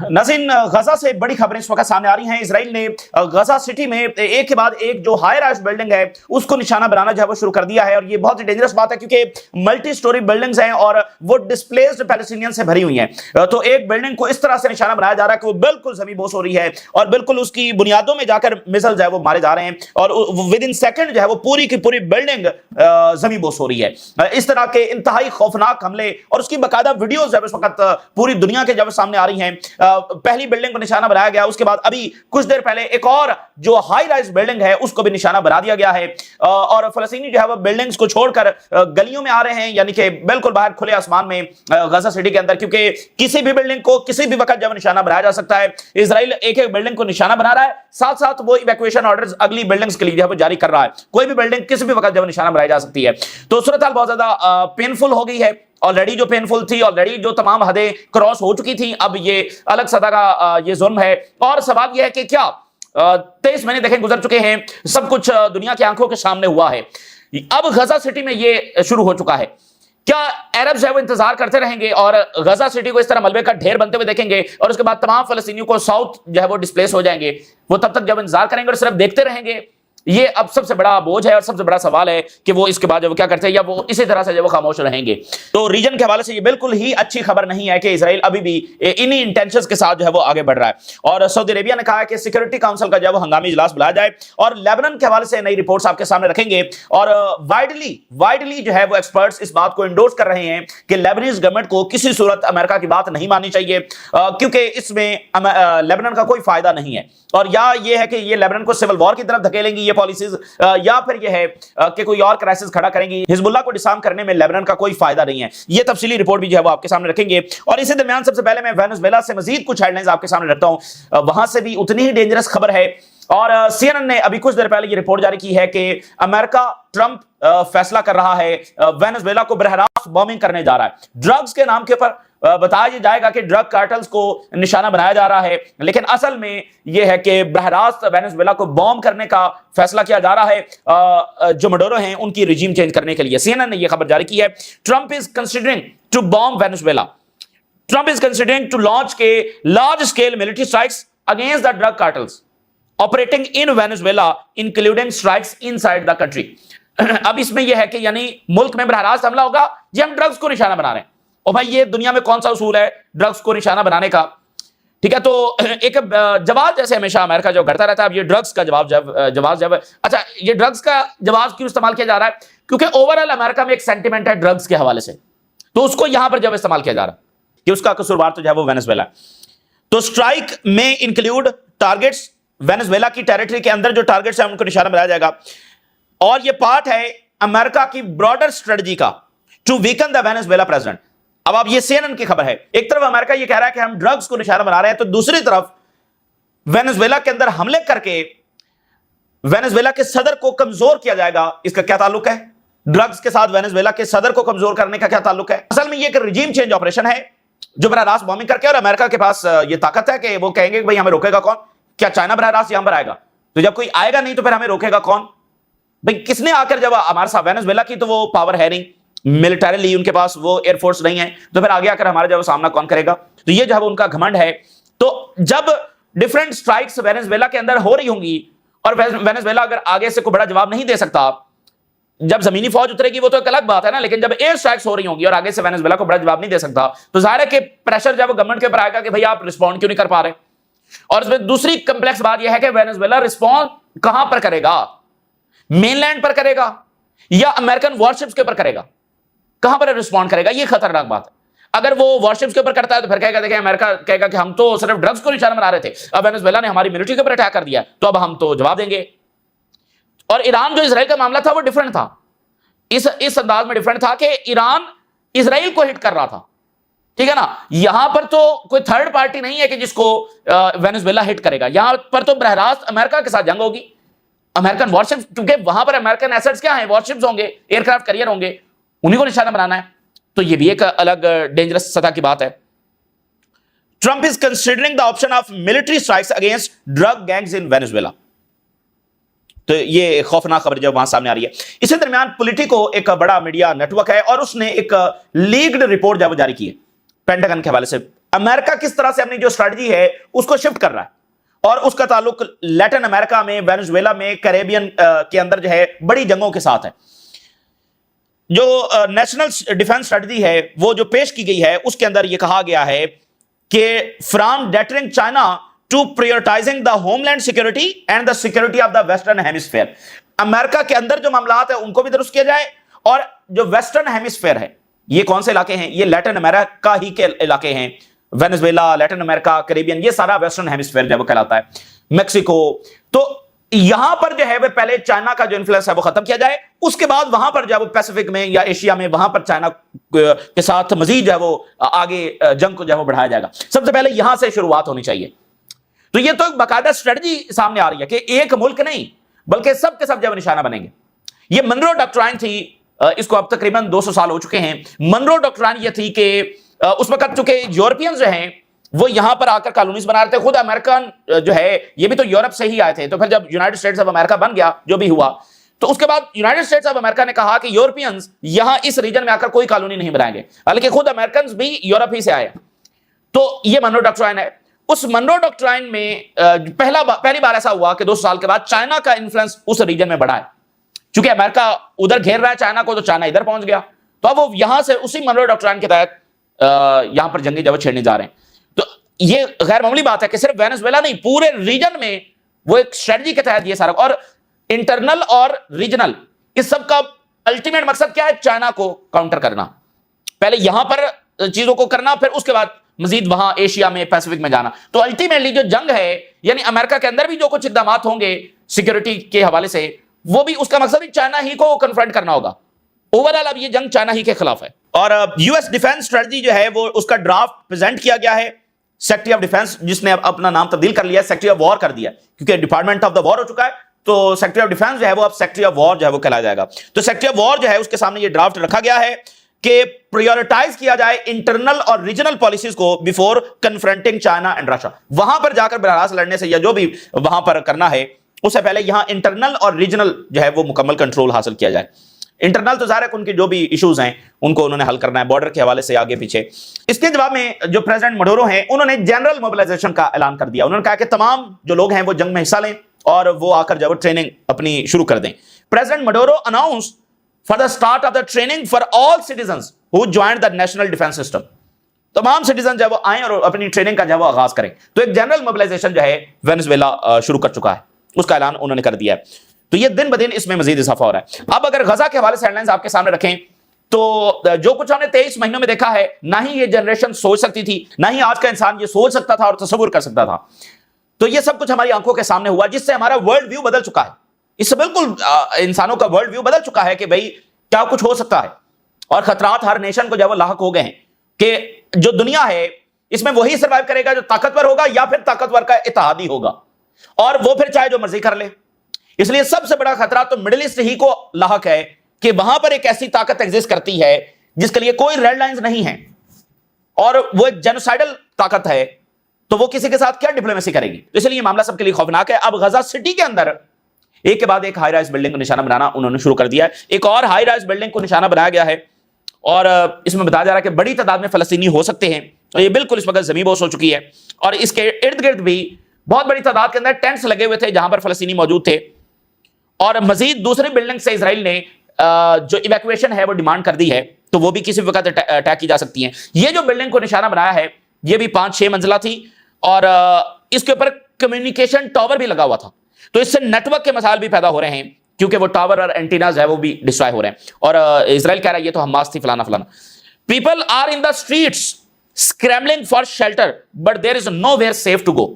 नाज़रीन, गजा से बड़ी खबरें इस वक्त सामने आ रही हैं। इजराइल ने गजा सिटी में एक के बाद एक जो हाई राइज बिल्डिंग है उसको निशाना बनाना जो है वो शुरू कर दिया है, और ये बहुत ही डेंजरस बात है क्योंकि मल्टी स्टोरी बिल्डिंग्स हैं और वो डिस्प्लेस्ड पैलेस्टीनियन से भरी हुई हैं। तो एक बिल्डिंग को इस तरह से निशाना बनाया जा रहा है कि वो बिल्कुल जमीन बोस हो रही है और बिल्कुल उसकी बुनियादों में जाकर मिसाइल जो है वो मारे जा रहे हैं, और विद इन सेकंड जो है वो पूरी की पूरी बिल्डिंग जमीन बोस हो रही है। इस तरह के इंतहाई खौफनाक हमले और उसकी बाकायदा वीडियोस जब इस वक्त पूरी दुनिया के जब सामने आ रही हैं। पहली बिल्डिंग को निशाना बनाया गया, उसके बाद अभी कुछ देर पहले एक और जो हाई राइज बिल्डिंग है उसको भी निशाना बना दिया गया है, और फलस्तीनी जो है वो बिल्डिंग्स को छोड़कर गलियों में आ रहे हैं, यानी कि बिल्कुल बाहर खुले आसमान में गजा सिटी के अंदर, क्योंकि किसी भी बिल्डिंग को किसी भी वक्त जब निशाना बनाया जा सकता है। इजराइल एक एक बिल्डिंग को निशाना बना रहा है, साथ साथ वो इवैक्यूएशन ऑर्डर्स अगली बिल्डिंग्स के लिए जारी कर रहा है। कोई भी बिल्डिंग किसी भी वक्त जब निशाना बनाई जा सकती है। तो सूरत हाल बहुत ज्यादा पेनफुल हो गई है, ऑलरेडी जो पेनफुल थी, ऑलरेडी जो तमाम हदें क्रॉस हो चुकी थी, अब ये अलग सतह का ये जुल्म है। और सवाल ये है कि क्या 23 महीने देखें गुजर चुके हैं, सब कुछ दुनिया की आंखों के सामने हुआ है, अब गजा सिटी में ये शुरू हो चुका है। क्या अरब जो है वो इंतजार करते रहेंगे और गजा सिटी को इस तरह मलबे का ढेर बनते हुए देखेंगे और उसके बाद तमाम फलस्तीनियों को साउथ जो है वो डिस्प्लेस हो जाएंगे? वो तब तक जब इंतजार करेंगे और सिर्फ देखते रहेंगे? ये अब सबसे बड़ा बोझ है और सबसे बड़ा सवाल है कि वो इसके बाद जब वो क्या करते हैं, या वो इसी तरह से जब वो खामोश रहेंगे। तो रीजन के हवाले से ये बिल्कुल ही अच्छी खबर नहीं है कि इजराइल अभी भी इन्हीं इंटेंशंस के साथ जो है वो आगे बढ़ रहा है। और सऊदी अरेबिया ने कहा है कि सिक्योरिटी काउंसिल का जो है वो हंगामी इजलास बुलाया जाए, और लेबनान के हवाले से नई रिपोर्ट्स आपके सामने रखेंगे। और वाइडली जो है वो एक्सपर्ट्स इस बात को इंडोर्स कर रहे हैं कि लेबनीज गवर्नमेंट को किसी सूरत अमेरिका की बात नहीं माननी चाहिए, क्योंकि इसमें लेबनान का कोई फायदा नहीं है। और या ये है कि ये लेबनान को सिविल वॉर की तरफ धकेलेंगी ये पॉलिसीज, या फिर ये है कि कोई और क्राइसिस खड़ा करेंगी। हिजबुल्ला को डिसार्म करने में लेबनान का कोई फायदा नहीं है। ये तफसीली रिपोर्ट भी जो है वो आपके सामने रखेंगे। और इसी दरमियान सबसे पहले मैं वेनेजुएला से मजीद कुछ हेडलाइंस आपके सामने रखता हूं, वहां से भी उतनी ही डेंजरस खबर है। और CNN ने अभी कुछ देर पहले ये रिपोर्ट जारी की है कि अमेरिका ट्रंप फैसला कर रहा है, वेनेजुएला को बरह रास्त बॉम्बिंग करने जा रहा है। ड्रग्स के नाम के ऊपर बताया जाएगा कि ड्रग कार्टल्स को निशाना बनाया जा रहा है, लेकिन असल में यह है कि बरह रास्त वेनेजुएला को बॉम्ब करने का फैसला किया जा रहा है, जो मडोरो हैं उनकी रिजीम चेंज करने के लिए। CNN ने यह खबर जारी की है। Trump is considering to bomb Venezuela. Trump is considering to launch के large scale military strikes against the drug cartels operating in Venezuela, including strikes inside the country. अब इसमें यह है कि यानी मुल्क में बरह रास्त हमला होगा, जी हम ड्रग्स को निशाना बना रहे हैं। और भाई ये दुनिया में कौन सा उसूल है ड्रग्स को निशाना बनाने का? ठीक है, तो एक जवाब जैसे हमेशा अमेरिका जो करता रहता है, अब ये ड्रग्स का जवाब अच्छा, ये ड्रग्स का जवाब क्यों इस्तेमाल किया जा रहा है? क्योंकि ओवरऑल अमेरिका में एक सेंटिमेंट है ड्रग्स के हवाले से, तो उसको यहां पर जब इस्तेमाल किया जा रहा है कि उसका कसूरवार तो जो है वो वेनेजुएला। तो स्ट्राइक में इंक्लूड टारगेट्स, वेनेजुएला की टेरिटरी के अंदर जो टारगेट्स हैं उनको निशाना बनाया जाएगा। और ये पार्ट है अमेरिका की ब्रॉडर स्ट्रेटजी का to weaken the Venezuela president. अब आप ये CNN की खबर है, एक तरफ अमेरिका ये कह रहा है कि हम ड्रग्स को निशाना बना रहे हैं, तो दूसरी तरफ वेनेजुएला के अंदर हमले करके वेनेजुएला के सदर को कमजोर किया जाएगा। इसका क्या ताल्लुक है ड्रग्स के साथ? वेनेजुएला के सदर को कमजोर करने का क्या ताल्लुक है? असल में ये एक रिजीम चेंज ऑपरेशन है जो बरह रास्त बॉम्बिंग करके, और अमेरिका के पास ये ताकत है कि वो कहेंगे कि भाई हमें रोकेगा कौन? क्या चाइना बरह रास्त यहां पर आएगा? तो जब कोई आएगा नहीं तो फिर हमें रोकेगा कौन? भाई किसने आकर, जब हमारे साथ वेनेजुएला की तो वो पावर है नहीं, मिलिटरीली उनके पास वो एयरफोर्स नहीं है, तो फिर आगे आकर हमारा जब सामना कौन करेगा? तो ये जो है उनका घमंड है। तो जब डिफरेंट स्ट्राइक्स वेनेजुएला के अंदर हो रही होंगी और वेनेजुएला अगर आगे से कोई बड़ा जवाब नहीं दे सकता, जब जमीनी फौज उतरेगी वो तो एक अलग बात है ना, लेकिन जब एयर स्ट्राइक्स हो रही होंगी और आगे से वेनेजुएला को बड़ा जवाब नहीं दे सकता, तो जाहिर है कि प्रेशर जब गवर्नमेंट के ऊपर आएगा कि भाई आप रिस्पॉन्ड क्यों नहीं कर पा रहे। और इसमें दूसरी कंप्लेक्स बात यह है कि वेनेजुएला रिस्पॉन्ड कहां पर करेगा? मेनलैंड पर करेगा या अमेरिकन वॉरशिप्स के ऊपर करेगा? कहां पर रिस्पॉन्ड करेगा? ये खतरनाक बात है। अगर वो वॉरशिप्स के ऊपर करता है तो फिर कहेगा, देखिए अमेरिका कहेगा कि हम तो सिर्फ ड्रग्स को निशाना बना रहे थे, अब वेनेजुएला ने हमारी मिलिट्री के ऊपर अटैक कर दिया, तो अब हम तो जवाब देंगे। और ईरान जो इजराइल का मामला था वो डिफरेंट था, इस अंदाज में डिफरेंट था कि ईरान इजराइल को हिट कर रहा था, ठीक है ना। यहां पर तो कोई थर्ड पार्टी नहीं है कि जिसको वेनेजुएला हिट करेगा, यहां पर तो बरह रास्त अमेरिका के साथ जंग होगी। अमेरिकन वॉरशिप्स, क्योंकि वहां पर अमेरिकन एसेट्स क्या है? वॉरशिप्स होंगे, एयरक्राफ्ट कैरियर होंगे, उन्हीं को निशाना बनाना है। तो ये भी एक अलग डेंजरस सतह की बात है। Trump is considering the option of military strikes against drug gangs in Venezuela. तो ये खौफनाक खबर जब वहां सामने आ रही है। इसी दरमियान पॉलिटिको एक बड़ा मीडिया नेटवर्क है और उसने एक लीक्ड रिपोर्ट जब जारी की है पेंटागन के हवाले से। अमेरिका किस तरह से अपनी जो स्ट्रेटजी है उसको शिफ्ट कर रहा है, और उसका ताल्लुक लैटिन अमेरिका में, वेनेजुएला में, कैरेबियन के अंदर जो है बड़ी जंगों के साथ है। जो नेशनल डिफेंस स्ट्रेटजी है वो जो पेश की गई है उसके अंदर यह कहा गया है कि from deterring China to prioritising the homeland security and the security of the western hemisphere. America के अंदर जो मामलात है उनको भी दुरुस्त किया जाए, और जो वेस्टर्न हेमिस्फीयर है, ये कौन से इलाके हैं? ये लैटिन अमेरिका ही के इलाके हैं, वेनेजुएला, लैटिन अमेरिका, कैरेबियन, ये सारा वेस्टर्न हेमिस्फीयर जो कहलाता है, मेक्सिको। तो यहां पर जो है वो पहले चाइना का जो इन्फ्लुएंस है वो खत्म किया जाए, उसके बाद वहां पर जो है वो पैसिफिक में या एशिया में वहां पर चाइना के साथ मजीद जो है वो आगे जंग को जो है वो बढ़ाया जाएगा। सबसे पहले यहां से शुरुआत होनी चाहिए। तो ये तो एक बाकायदा स्ट्रेटजी सामने आ रही है कि एक मुल्क नहीं बल्कि सब के सब जो है निशाना बनेंगे। ये मनरो डॉक्ट्राइन थी, इसको अब तकरीबन 200 साल हो चुके हैं। मनरो डॉक्ट्राइन ये थी कि उस वक्त चूंकि यूरोपियंस जो हैं वो यहां पर आकर कॉलोनीज बना रहे थे, खुद अमेरिकन जो है ये भी तो यूरोप से ही आए थे। तो फिर जब यूनाइटेड स्टेट्स ऑफ अमेरिका बन गया, जो भी हुआ, तो उसके बाद यूनाइटेड स्टेट्स ऑफ अमेरिका ने कहा कि यूरोपियंस यहां इस रीजन में आकर कोई कॉलोनी नहीं बनाएंगे, हालांकि खुद अमेरिकन भी यूरोप ही से आए। तो ये मनरो डॉक्ट्राइन है। उस मनरो डॉक्ट्राइन में पहली बार ऐसा हुआ कि 200 साल के बाद चाइना का इन्फ्लुएंस उस रीजन में बढ़ा है। चूंकि अमेरिका उधर घेर रहा है चाइना को, तो चाइना इधर पहुंच गया, तो अब वो यहां से उसी मनरो डॉक्ट्राइन के तहत यहां पर जंगी जब छेड़ने जा रहे हैं। तो ये गैर मामूली बात है कि सिर्फ वेनेजुएला नहीं, पूरे रीजन में वो एक स्ट्रेटजी के तहत ये सारा, और इंटरनल और रीजनल, इस सब का अल्टीमेट मकसद क्या है? चाइना को काउंटर करना। पहले यहां पर चीजों को करना, फिर उसके बाद मजीद वहां एशिया में, पैसिफिक में जाना। तो अल्टीमेटली जो जंग है, यानी अमेरिका के अंदर भी जो कुछ इकदाम होंगे सिक्योरिटी के हवाले से, वो भी उसका मकसद भी चाइना ही को कन्फ्रंट करना होगा। ओवरऑल अब ये जंग चाइना ही के खिलाफ है। और यूएस डिफेंस स्ट्रेटजी जो है वो उसका ड्राफ्ट प्रेजेंट किया गया है सेक्रेटरी ऑफ डिफेंस, जिसने अब अपना नाम तब्दील कर लिया, सेक्रेटरी ऑफ वॉर कर दिया, क्योंकि डिपार्टमेंट ऑफ द वॉर हो चुका है। तो सेक्रेटरी ऑफ डिफेंस जो है वो अब सेक्रेटरी ऑफ वॉर जो है वो कहलाया जाएगा। तो सेक्रेटरी ऑफ वॉर जो है उसके सामने ये ड्राफ्ट रखा गया है कि प्रायोरिटाइज किया जाए इंटरनल और रीजनल पॉलिसीज को before confronting China and Russia. वहां पर जाकर बहरास लड़ने से या जो भी वहां पर करना है, उससे पहले यहां इंटरनल और रीजनल जो है वो मुकम्मल कंट्रोल हासिल किया जाए। इंटरनल तो ज़ाहिर है उनके जो भी इश्यूज हैं उनको उन्होंने हल करना है, बॉर्डर के हवाले से आगे पीछे। इसके जवाब में जो प्रेसिडेंट मडूरो हैं उन्होंने जनरल मोबिलाइजेशन का ऐलान कर दिया। उन्होंने कहा कि तमाम जो लोग हैं वो जंग में हिस्सा लें और वो आकर जब ट्रेनिंग अपनी शुरू कर दें। President Maduro announce for the start of the training for all citizens who joined the national defence system. तमाम सिटीजन जो है वो आए और अपनी ट्रेनिंग का जो है वो आगाज करें। तो एक जनरल मोबिलाइजेशन जो है वेनेजुएला शुरू कर चुका है, उसका ऐलान उन्होंने कर दिया है। तो ये दिन ब दिन इसमें मजीद इजाफा हो रहा है। अब अगर गजा के हवाले से हेडलाइंस आपके सामने रखें तो जो कुछ हमने 23 महीनों में देखा है, ना ही ये जनरेशन सोच सकती थी, ना ही आज का इंसान ये सोच सकता था और तस्वुर कर सकता था। तो ये सब कुछ हमारी आंखों के सामने हुआ, जिससे हमारा वर्ल्ड व्यू बदल चुका है। इससे बिल्कुल इंसानों का वर्ल्ड व्यू बदल चुका है कि भाई क्या कुछ हो सकता है, और खतरात हर नेशन को जब वो लाहक हो गए हैं कि जो दुनिया है इसमें वही सर्वाइव करेगा जो ताकतवर होगा या फिर ताकतवर का इत्तेहादी होगा, और वो फिर चाहे जो मर्जी कर ले। इसलिए सबसे बड़ा खतरा तो मिडिल ईस्ट ही को लाहक है कि वहां पर एक ऐसी ताकत एग्जिस्ट करती है जिसके लिए कोई रेड लाइंस नहीं है, और वो एक जेनोसाइडल ताकत है। तो वो किसी के साथ क्या डिप्लोमेसी करेगी? तो इसलिए ये मामला सबके लिए खौफनाक है। अब गजा सिटी के अंदर एक के बाद एक हाई राइज बिल्डिंग को निशाना बनाना उन्होंने शुरू कर दिया है। एक और हाई राइज बिल्डिंग को निशाना बनाया गया है, और इसमें बताया जा रहा है कि बड़ी तादाद में फलस्तीनी हो सकते हैं। और ये बिल्कुल इस वक्त ज़मीबोस हो चुकी है, और इसके इर्द गिर्द भी बहुत बड़ी तादाद के अंदर टेंट्स लगे हुए थे जहां पर फलस्तीनी मौजूद थे। और मजीद दूसरी बिल्डिंग से इसराइल ने जो इवैक्यूएशन है वो डिमांड कर दी है, तो वो भी किसी वक्त अटैक की जा सकती है। ये जो बिल्डिंग को निशाना बनाया है ये भी 5-6 मंजिला थी, और इसके ऊपर कम्युनिकेशन टावर भी लगा हुआ था। तो इससे नेटवर्क के मसाइल भी पैदा हो रहे हैं, क्योंकि वो टावर और एंटीनाज है वो भी डिस्ट्रॉय हो रहे हैं। और इसराइल कह रहा है ये तो हमास थी, फलाना फलाना। People are in the streets scrambling for shelter but there is nowhere safe to go.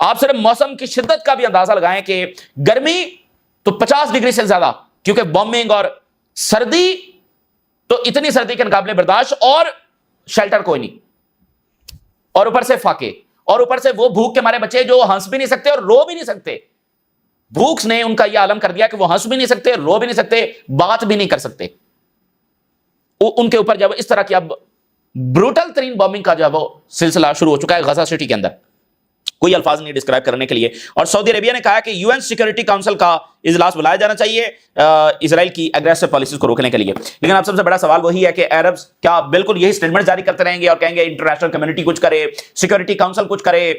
आप सिर्फ मौसम की शिद्दत का भी अंदाजा लगाएं कि गर्मी तो 50 डिग्री से ज्यादा, क्योंकि बॉम्बिंग, और सर्दी तो इतनी सर्दी के मुकाबले बर्दाश्त, और शेल्टर कोई नहीं, और ऊपर से फाके, और ऊपर से वो भूख के मारे बच्चे जो हंस भी नहीं सकते और रो भी नहीं सकते। भूख ने उनका यह आलम कर दिया कि वो हंस भी नहीं सकते, रो भी नहीं सकते, बात भी नहीं कर सकते। उनके ऊपर जब इस तरह की अब ब्रूटल तरीन बॉम्बिंग का जो वो सिलसिला शुरू हो चुका है गजा सिटी के अंदर। کوئی الفاظ نہیں ڈسکرائب کرنے کے لیے. اور سعودی عربیہ نے کہا کہ یو این سیکورٹی کاؤنسل کا اجلاس بلایا جانا چاہیے اسرائیل کی اگریسو پالیسیز کو روکنے کے لیے. لیکن اب سب سے بڑا سوال وہی ہے کہ عربز کیا بالکل یہی اسٹیٹمنٹ جاری کرتے رہیں گے اور کہیں گے انٹرنیشنل کمیونٹی کچھ کرے, سیکورٹی کاؤنسل کچھ کرے,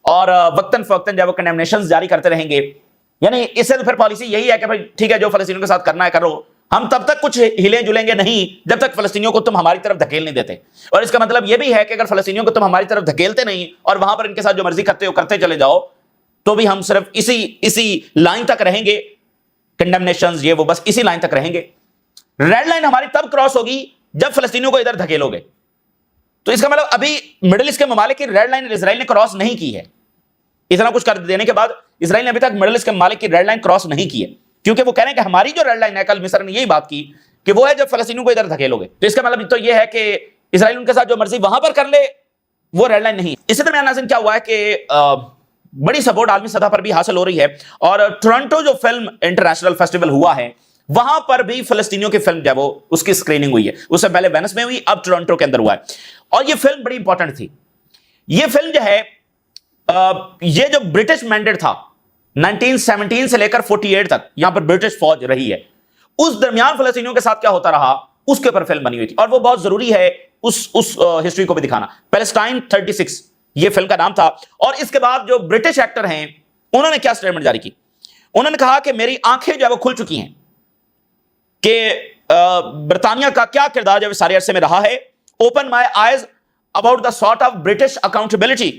اور وقتاً فوقتاً جب وہ کنڈیمنیشنز جاری کرتے رہیں گے؟ یعنی اس سے تو پھر پالیسی یہی ہے کہ بھائی ٹھیک ہے جو فلسطینیوں کے ساتھ کرنا ہے کرو, ہم تب تک کچھ ہلیں جلیں گے نہیں جب تک فلسطینیوں کو تم ہماری طرف دھکیل نہیں دیتے. اور اس کا مطلب یہ بھی ہے کہ اگر فلسطینیوں کو تم ہماری طرف دھکیلتے نہیں اور وہاں پر ان کے ساتھ جو مرضی کرتے ہو کرتے چلے جاؤ, تو بھی ہم صرف اسی لائن تک رہیں گے, کنڈمنیشنز یہ وہ بس اسی لائن تک رہیں گے. ریڈ لائن ہماری تب کراس ہوگی جب فلسطینیوں کو ادھر دھکیلو گے. تو اس کا مطلب ابھی مڈل ایسٹ کے ممالک کی ریڈ لائن اسرائیل نے کراس نہیں کی ہے. اتنا کچھ کر دینے کے بعد اسرائیل نے ابھی تک مڈل ایسٹ کے ممالک کی ریڈ لائن کراس نہیں کی ہے, کیونکہ وہ کہہ رہے ہیں کہ ہماری جو ریڈ لائن ہے, کل مصر نے یہی بات کی کہ وہ ہے جب فلسطینیوں کو ادھر دھکیلو گے. تو اس کا مطلب تو یہ ہے کہ اسرائیل ان کے ساتھ جو مرضی وہاں پر کر لے وہ ریڈ لائن نہیں. اسی درمیان ناظرین کیا ہوا ہے کہ بڑی سپورٹ عالمی سطح پر بھی حاصل ہو رہی ہے, اور ٹورنٹو جو فلم انٹرنیشنل فیسٹیول ہوا ہے وہاں پر بھی فلسطینیوں کی فلم جو وہ اس کی سکریننگ ہوئی ہے. اس سے پہلے وینس میں ہوئی, اب ٹورنٹو کے اندر ہوا ہے. اور یہ فلم بڑی امپورٹنٹ تھی. یہ فلم جو ہے یہ جو برٹش مینڈیٹ تھا 1917 سے لے کر 48 تک یہاں پر برٹش فوج رہی ہے, اس درمیان فلسطینیوں کے ساتھ کیا ہوتا رہا اس کے اوپر فلم بنی ہوئی تھی. اور وہ بہت ضروری ہے اس ہسٹری کو بھی دکھانا. پیلسٹائن 36 یہ فلم کا نام تھا. اور اس کے بعد جو برٹش ایکٹر ہیں انہوں نے کیا سٹیٹمنٹ جاری کی, انہوں نے کہا کہ میری آنکھیں جو ہے وہ کھل چکی ہیں کہ برطانیہ کا کیا کردار جو سارے عرصے میں رہا ہے. Open my eyes about the sort of British accountability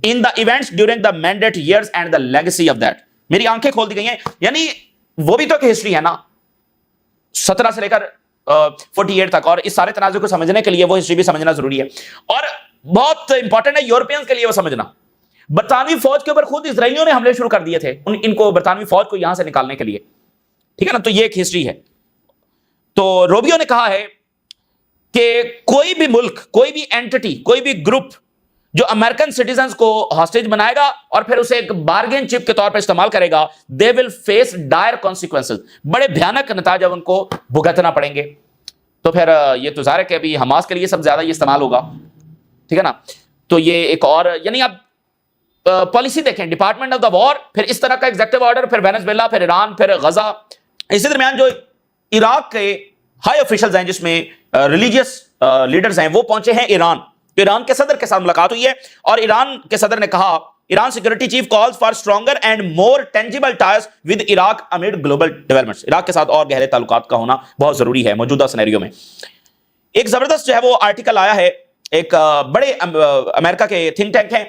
in the events during the mandate years and the legacy of that. میری آنکھیں کھول دی گئی ہیں. یعنی وہ بھی تو ایک ہسٹری ہے نا, 17 سے لے کر 48 تک, اور اس سارے تناظر کو سمجھنے کے لیے وہ ہسٹری بھی سمجھنا ضروری ہے. اور بہت امپورٹنٹ ہے یورپینز کے لیے وہ سمجھنا. برطانوی فوج کے اوپر خود اسرائیلیوں نے حملے شروع کر دیے تھے ان کو برطانوی فوج کو یہاں سے نکالنے کے لیے, ٹھیک ہے نا. تو یہ ایک ہسٹری ہے. تو روبیو نے کہا ہے کہ کوئی بھی ملک, کوئی بھی اینٹی, کوئی بھی گروپ جو امریکن سٹیزنز کو ہاسٹیج بنائے گا اور پھر اسے ایک بارگین چپ کے طور پر استعمال کرے گا, دے ول فیس ڈائر کانسیکوینسز, بڑے بھیانک نتائج اب ان کو بھگتنا پڑیں گے. تو پھر یہ تو ظاہر ہے کہ ابھی حماس کے لیے سب زیادہ یہ استعمال ہوگا, ٹھیک ہے نا. تو یہ ایک اور یعنی آپ پالیسی دیکھیں, ڈپارٹمنٹ آف دا وار, پھر اس طرح کا ایگزیکٹو آرڈر, پھر وینزویلا, پھر ایران, پھر غزہ. اسی درمیان جو عراق کے ہائی آفیشلز ہیں جس میں ریلیجیس لیڈرز ہیں وہ پہنچے ہیں ایران. ایران کے صدر کے ساتھ ملاقات ہوئی ہے اور ایران کے صدر نے کہا Iran security chief calls for stronger and more tangible ties with Iraq amid global developments. Iraq کے ساتھ اور گہرے تعلقات کا ہونا بہت ضروری ہے موجودہ سینیریو میں. ایک زبردست جو ہے وہ آرٹیکل آیا ہے, ایک بڑے امریکہ کے تھنک ٹینک ہیں,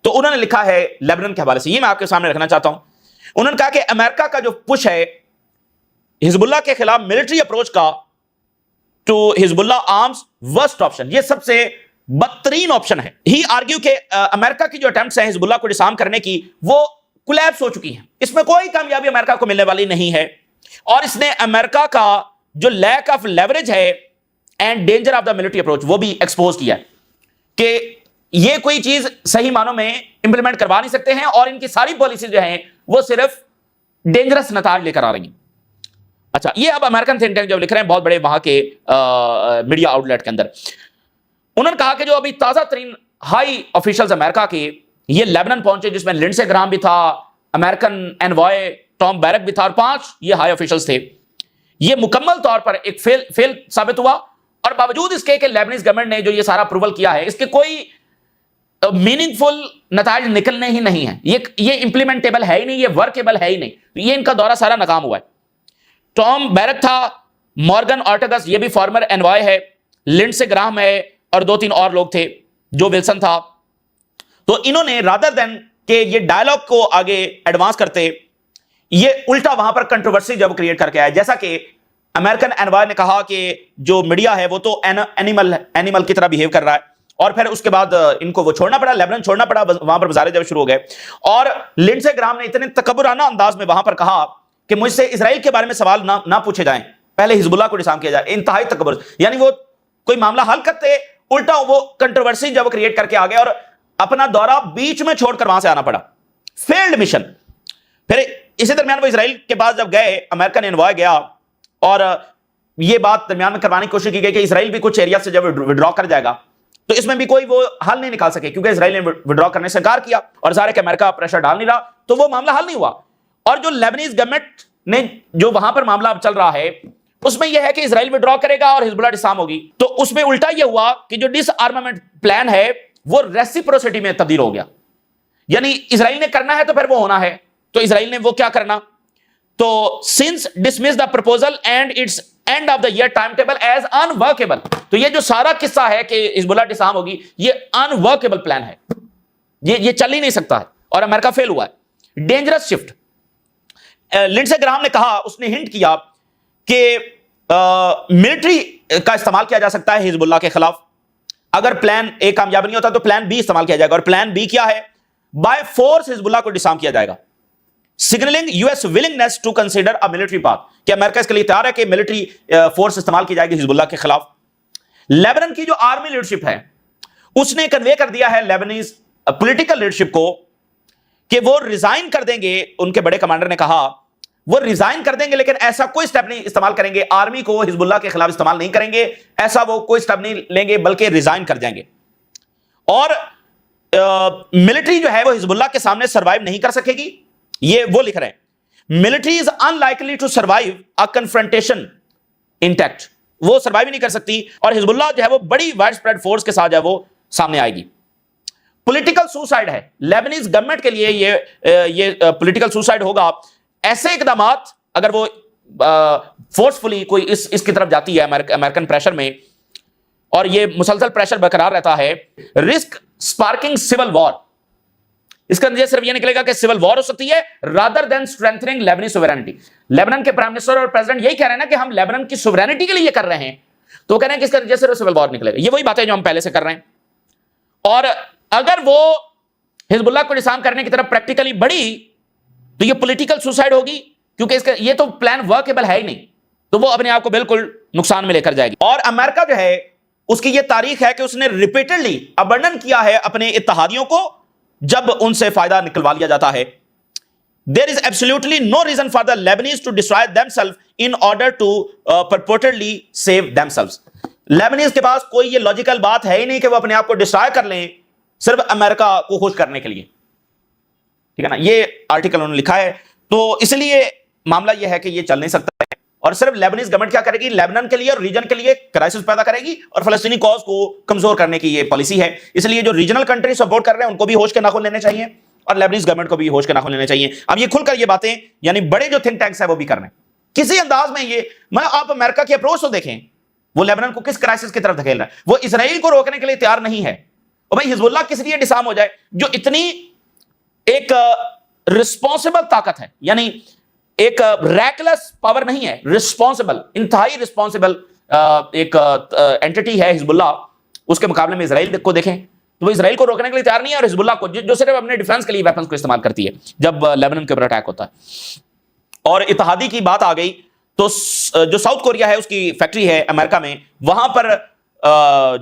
تو انہوں نے لکھا ہے لیبنان کے حوالے سے, یہ میں آپ کے سامنے رکھنا چاہتا ہوں. انہوں نے کہا کہ امریکہ کا جو پش ہے حزب اللہ کے خلاف ملٹری اپروچ کا ٹو حزب اللہ آرمز ورسٹ آپشن, یہ سب سے بدترین آپشن ہے. ہی آرگیو کہ امریکہ کی جو اٹیمپٹس ہیں حزب اللہ کو ڈسارم کرنے کی وہ کولیپس ہو چکی ہیں, اس میں کوئی کامیابی امریکہ کو ملنے والی نہیں ہے. اور اس نے امریکہ کا جو لیک آف لیوریج ہے and danger of the military approach وہ بھی ایکسپوز کیا ہے کہ یہ کوئی چیز صحیح معنوں میں امپلیمنٹ کروا نہیں سکتے ہیں, اور ان کی ساری پالیسیز جو ہیں وہ صرف ڈینجرس نتائج لے کر آ رہی ہیں. اچھا, یہ اب امریکن تھنک ٹینک جب لکھ رہے ہیں بہت بڑے وہاں کے میڈیا آؤٹ لیٹ کے اندر, انہوں نے کہا کہ جو ابھی تازہ ترین ہائی آفیشلز امریکہ کے یہ لیبنان پہنچے, جس میں لنڈسے گرام بھی تھا, امریکن انوائے ٹام بیرک بھی تھا, اور 5 یہ ہائی آفیشلز تھے. یہ مکمل طور پر ایک فیل ثابت ہوا, اور باوجود اس کے کہ لیبنیز گورنمنٹ نے جو یہ سارا اپروول کیا ہے اس کے کوئی میننگ فل نتائج نکلنے ہی نہیں ہیں. یہ امپلیمنٹیبل ہے ہی نہیں, یہ ورکیبل ہے ہی نہیں. یہ ان کا دورہ سارا ناکام ہوا ہے. ٹام بیرک تھا, مورگن آرٹگس یہ بھی فارمر انوائے ہے, لنڈسے گراہم ہے, اور 2-3 اور لوگ تھے, جو ولسن تھا. تو انہوں نے رادر دین کہ یہ ڈائلاگ کو آگے ایڈوانس کرتے, یہ الٹا وہاں پر کنٹروورسی جب کریٹ کر کے آیا. جیسا کہ امریکن انوائر نے کہا کہ جو میڈیا ہے وہ تو اینیمل کی طرح بیہیو کر رہا ہے, اور پھر اس کے بعد ان کو وہ چھوڑنا پڑا, لیبنان چھوڑنا پڑا, وہاں پر مظاہرے جب شروع ہو گئے. اور لنڈسے گرام نے اتنے تکبرانہ انداز میں وہاں پر کہا کہ مجھ سے اسرائیل کے بارے میں سوال نہ پوچھے جائیں, پہلے حزب اللہ کو ڈسارم کیا جائے. انتہائی تکبر, یعنی وہ کوئی معاملہ حل کرتے الٹا وہ کنٹروورسی جب کریٹ کر کے آ گئے اور اپنا دورہ بیچ میں چھوڑ کر وہاں سے آنا پڑا. Field mission. پھر اسی درمیان وہ اسرائیل کے پاس جب گئے, امریکن انوائے گیا, اور یہ بات درمیان میں کروانے کی کوشش کی گئی کہ اسرائیل بھی کچھ ایریا سے جب وڈرا کر جائے گا تو اس میں بھی کوئی وہ حل نہیں نکال سکے کیونکہ اسرائیل نے وڈرا کرنے سے انکار کیا اور ظاہر ہے کہ امریکہ پریشر ڈال نہیں رہا، تو وہ معاملہ حل نہیں ہوا۔ اور جو لیبنیز گورنمنٹ نے جو وہاں پر معاملہ اب چل رہا ہے اس میں یہ ہے کہ اسرائیل وڈرا کرے گا اور حزب اللہ ڈسارم ہوگی، تو اس میں الٹا یہ ہوا کہ جو ڈس آرمامنٹ پلان ہے وہ ریسیپروسٹی میں تبدیل ہو گیا، یعنی اسرائیل نے کرنا ہے تو پھر وہ ہونا ہے، تو اسرائیل نے وہ کیا کرنا، تو since dismiss the proposal and its end of the year timetable as unworkable، تو یہ جو سارا قصہ ہے کہ حزب اللہ ڈسارم ہوگی یہ انورکیبل پلان ہے، یہ چل ہی نہیں سکتا ہے اور امریکہ فیل ہوا ہے۔ ڈینجرس شفٹ، لنڈسے گراہم نے کہا، اس نے ہنٹ کیا کہ ملٹری کا استعمال کیا جا سکتا ہے حزب اللہ کے خلاف، اگر پلان اے کامیاب نہیں ہوتا تو پلان بی استعمال کیا جائے گا، اور پلان بی کیا ہے، بائی فورس حزب اللہ کو ڈسارم کیا جائے گا، signalling U S willingness to consider a military path, کہ امریکہ اس کے لیے تیار ہے کہ ملٹری فورس استعمال کی جائے گی حزب اللہ کے خلاف۔ لیبنن کی جو آرمی لیڈرشپ ہے اس نے کنوے کر دیا ہے لیبنیز پولیٹیکل لیڈرشپ کو کہ وہ ریزائن کر دیں گے، ان کے بڑے کمانڈر نے کہا وہ ریزائن کر دیں گے لیکن ایسا کوئی سٹیپ نہیں استعمال کریں گے، آرمی کو حزب اللہ کے خلاف استعمال نہیں کریں گے، ایسا وہ کوئی سٹیپ نہیں لیں گے بلکہ ریزائن کر جائیں گے، اور ملٹری جو ہے وہ حزب اللہ کے سامنے سروائیو نہیں کر سکے گی، یہ وہ لکھ رہے ہیں military is unlikely to survive a confrontation intact, وہ سروائیو نہیں کر سکتی اور حزب اللہ جو ہے وہ بڑی وائڈ اسپریڈ فورس کے ساتھ جو ہے وہ سامنے آئے گی۔ پولیٹیکل سوسائڈ ہے لیبنیز گورنمنٹ کے لیے، یہ پولیٹیکل سوسائڈ ہوگا، ایسے اقدامات اگر وہ فورسفلی کوئی اس کی طرف جاتی ہے امریکن پریشر میں اور یہ مسلسل پریشر برقرار رہتا ہے، رسک سپارکنگ سول وار، اس کا نتیجہ صرف یہ نکلے گا کہ سول وار ہو سکتی ہے رادر دین اسٹرینتھنگ لیبنی سوورینٹی۔ لیبنن کے پرائم منسٹر اور پریزیڈنٹ یہی کہہ رہے ہیں نا کہ ہم لیبنن کی سوورینٹی کے لیے یہ کر رہے ہیں، تو وہ کہہ رہے ہیں کہ اس کا نتیجہ صرف سول وار نکلے گا، یہ وہی باتیں جو ہم پہلے سے کر رہے ہیں۔ اور اگر وہ حزب اللہ کو ڈسارم کرنے کی طرف پریکٹیکلی بڑھی تو یہ پولیٹیکل سوسائڈ ہوگی، کیونکہ اس کا یہ تو پلان ورکیبل ہے ہی نہیں، تو وہ اپنے آپ کو بالکل نقصان میں لے کر جائے گی۔ اور امریکہ جو ہے اس کی یہ تاریخ ہے کہ اس نے ریپیٹڈلی ابنڈن کیا ہے اپنے اتحادیوں کو جب ان سے فائدہ نکلوا لیا جاتا ہے۔ There is absolutely no reason for the Lebanese to destroy themselves in order to purportedly save themselves۔ لیبنیز کے پاس کوئی یہ لاجیکل بات ہے ہی نہیں کہ وہ اپنے آپ کو ڈسٹرائے کر لیں صرف امریکہ کو خوش کرنے کے لیے، ٹھیک ہے نا، یہ آرٹیکل انہوں نے لکھا ہے، تو اس لیے معاملہ یہ ہے کہ یہ چل نہیں سکتا ہے، اور صرف لیبنیز گورنمنٹ کیا کرے گی، لیبنن کے لیے اور ریجن کے لیے کرائسس پیدا کرے گی اور فلسطینی کاز کو کمزور کرنے کی یہ پالیسی ہے، اس لیے جو ریجنل کنٹری سپورٹ کر رہے ہیں ان کو بھی ہوش کے ناخن لینے چاہیے اور لیبنیز گورنمنٹ کو بھی ہوش کے ناخن لینے چاہیے۔ اب یہ کھل کر یہ باتیں یعنی بڑے جو تھنک ٹینکس ہیں وہ بھی کر رہے ہیں کسی انداز میں، یہ آپ امریکہ کی اپروچ تو دیکھیں، وہ لیبنن کو کس کرائسس کی طرف دھکیل رہا ہے، وہ اسرائیل کو روکنے کے لیے تیار نہیں ہے، اور بھائی حزب اللہ کس لیے ڈسارم ہو جائے جو اتنی ایک رسپانسبل طاقت ہے، یعنی ایک ریکلس پاور نہیں ہے، رسپانسبل، انتہائی رسپانسبل ایک اینٹی ہے حزب اللہ، اس کے مقابلے میں اسرائیل کو دیکھیں تو وہ اسرائیل کو روکنے کے لیے تیار نہیں ہے، اور حزب اللہ کو جو صرف اپنے ڈیفنس کے لیے ویپنز کو استعمال کرتی ہے جب لیبنن کے اوپر اٹیک ہوتا ہے۔ اور اتحادی کی بات آ گئی تو جو ساؤتھ کوریا ہے اس کی فیکٹری ہے امریکہ میں، وہاں پر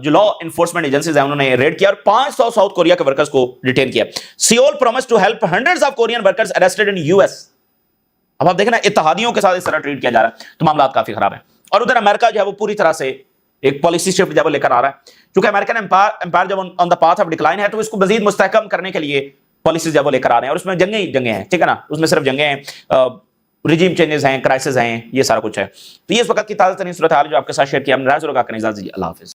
جو لا انفورسمنٹ ایجنسیز ہیں انہوں نے ریڈ کیا اور 500 ساؤتھ کوریا کے ورکرز کو ڈیٹین کیا۔ Seoul promise to help hundreds of Korean workers arrested in U S. اب آپ دیکھیں نا اتحادیوں کے ساتھ اس طرح ٹریٹ کیا جا رہا ہے تو معاملات کافی خراب ہیں، اور ادھر امریکہ جو ہے وہ پوری طرح سے ایک پالیسی شفٹ جب لے کر آ رہا ہے، کیونکہ امریکن امپائر جب آن دا پاتھ آف ڈکلائن ہے تو اس کو مزید مستحکم کرنے کے لیے پالیسیز جب وہ لے کر آ رہے ہیں، اور اس میں جنگیں ہیں، ٹھیک ہے نا، اس میں صرف جنگیں ہیں، ریجیم چینجز ہیں، کرائسس ہیں، یہ سارا کچھ ہے۔ تو یہ اس وقت کی تازہ ترین صورتحال جو آپ کے ساتھ شیئر کیا، ہم نے رائے ضرور کا کریں، اجازت دیجیے، اللہ حافظ۔